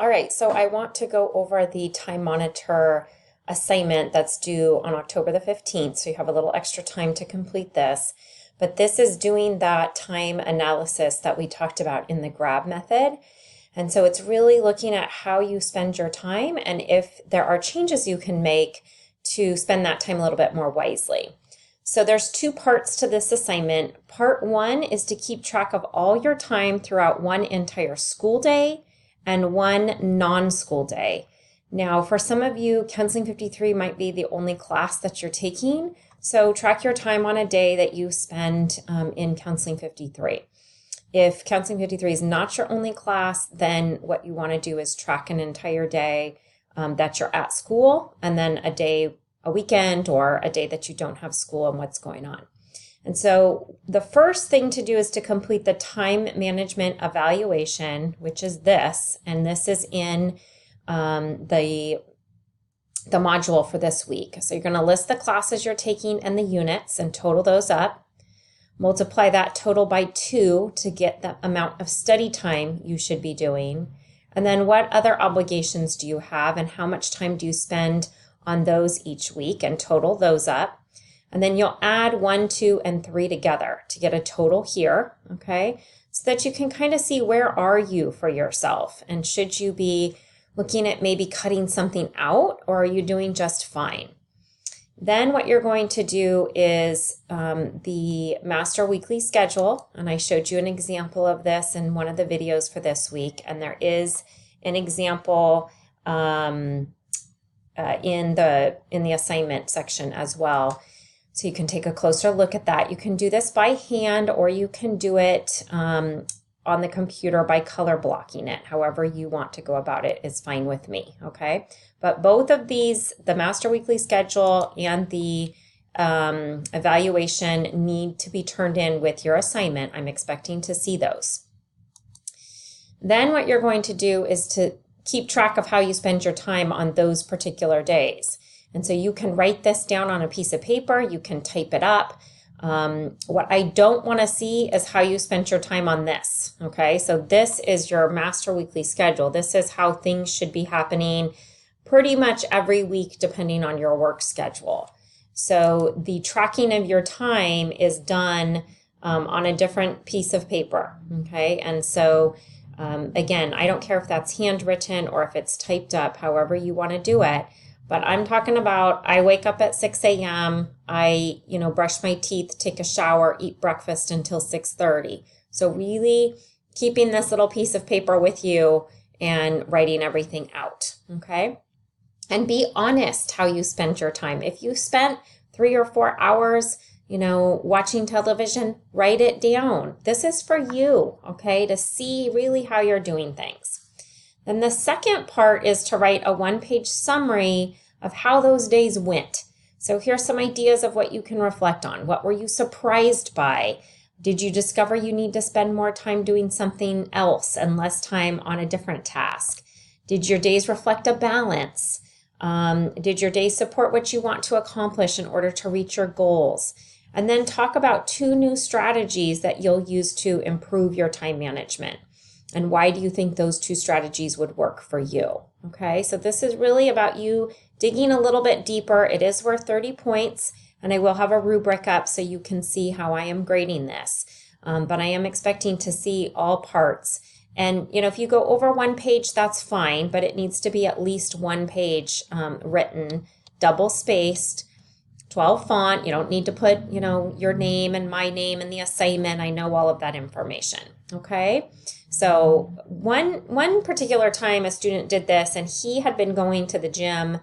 All right, so I want to go over the time monitor assignment that's due on October the 15th, so you have a little extra time to complete this. But this is doing that time analysis that we talked about in the GRAB method. And so it's really looking at how you spend your time and if there are changes you can make to spend that time a little bit more wisely. So there's two parts to this assignment. Part one is to keep track of all your time throughout one entire school day and one non-school day. Now, for some of you, Counseling 53 might be the only class that you're taking, so track your time on a day that you spend in Counseling 53. If Counseling 53 is not your only class, then what you want to do is track an entire day that you're at school, and then a weekend, or a day that you don't have school and what's going on. And so the first thing to do is to complete the time management evaluation, which is this, and this is in the module for this week. So you're going to list the classes you're taking and the units and total those up. Multiply that total by 2 to get the amount of study time you should be doing. And then what other obligations do you have and how much time do you spend on those each week, and total those up. And then you'll add 1, 2, and 3 together to get a total here, okay? So that you can kind of see where are you for yourself, and should you be looking at maybe cutting something out, or are you doing just fine? Then what you're going to do is the master weekly schedule, and I showed you an example of this in one of the videos for this week, and there is an example in the assignment section as well. So you can take a closer look at that. You can do this by hand, or you can do it on the computer by color blocking it. However you want to go about it is fine with me, okay? But both of these, the master weekly schedule and the evaluation, need to be turned in with your assignment. I'm expecting to see those. Then what you're going to do is to keep track of how you spend your time on those particular days. And so you can write this down on a piece of paper, you can type it up. What I don't want to see is how you spent your time on this, okay? So this is your master weekly schedule. This is how things should be happening pretty much every week depending on your work schedule. So the tracking of your time is done on a different piece of paper, okay? And so again, I don't care if that's handwritten or if it's typed up, however you want to do it. But I'm talking about, I wake up at 6 a.m., I, brush my teeth, take a shower, eat breakfast until 6:30. So really keeping this little piece of paper with you and writing everything out, okay? And be honest how you spend your time. If you spent 3 or 4 hours watching television, write it down. This is for you, okay, to see really how you're doing things. Then the second part is to write a 1-page summary of how those days went. So here's some ideas of what you can reflect on. What were you surprised by? Did you discover you need to spend more time doing something else and less time on a different task? Did your days reflect a balance? Did your days support what you want to accomplish in order to reach your goals? And then talk about 2 new strategies that you'll use to improve your time management. And why do you think those 2 strategies would work for you? Okay, so this is really about you digging a little bit deeper. It is worth 30 points, and I will have a rubric up so you can see how I am grading this. But I am expecting to see all parts. And, if you go over 1 page, that's fine, but it needs to be at least 1 page written, double spaced, 12 font. You don't need to put, your name and my name in the assignment. I know all of that information, okay? So one particular time a student did this, and he had been going to the gym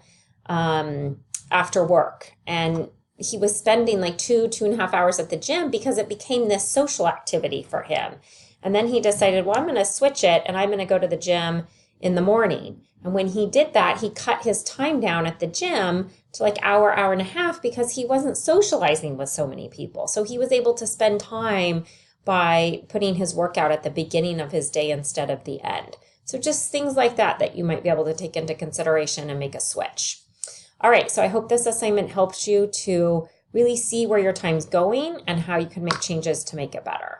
after work, and he was spending like 2.5 hours at the gym because it became this social activity for him. And then he decided, well, I'm going to switch it and I'm going to go to the gym in the morning. And when he did that, he cut his time down at the gym to like hour and a half because he wasn't socializing with so many people. So he was able to spend time by putting his workout at the beginning of his day instead of the end. So just things like that you might be able to take into consideration and make a switch. All right, so I hope this assignment helps you to really see where your time's going and how you can make changes to make it better.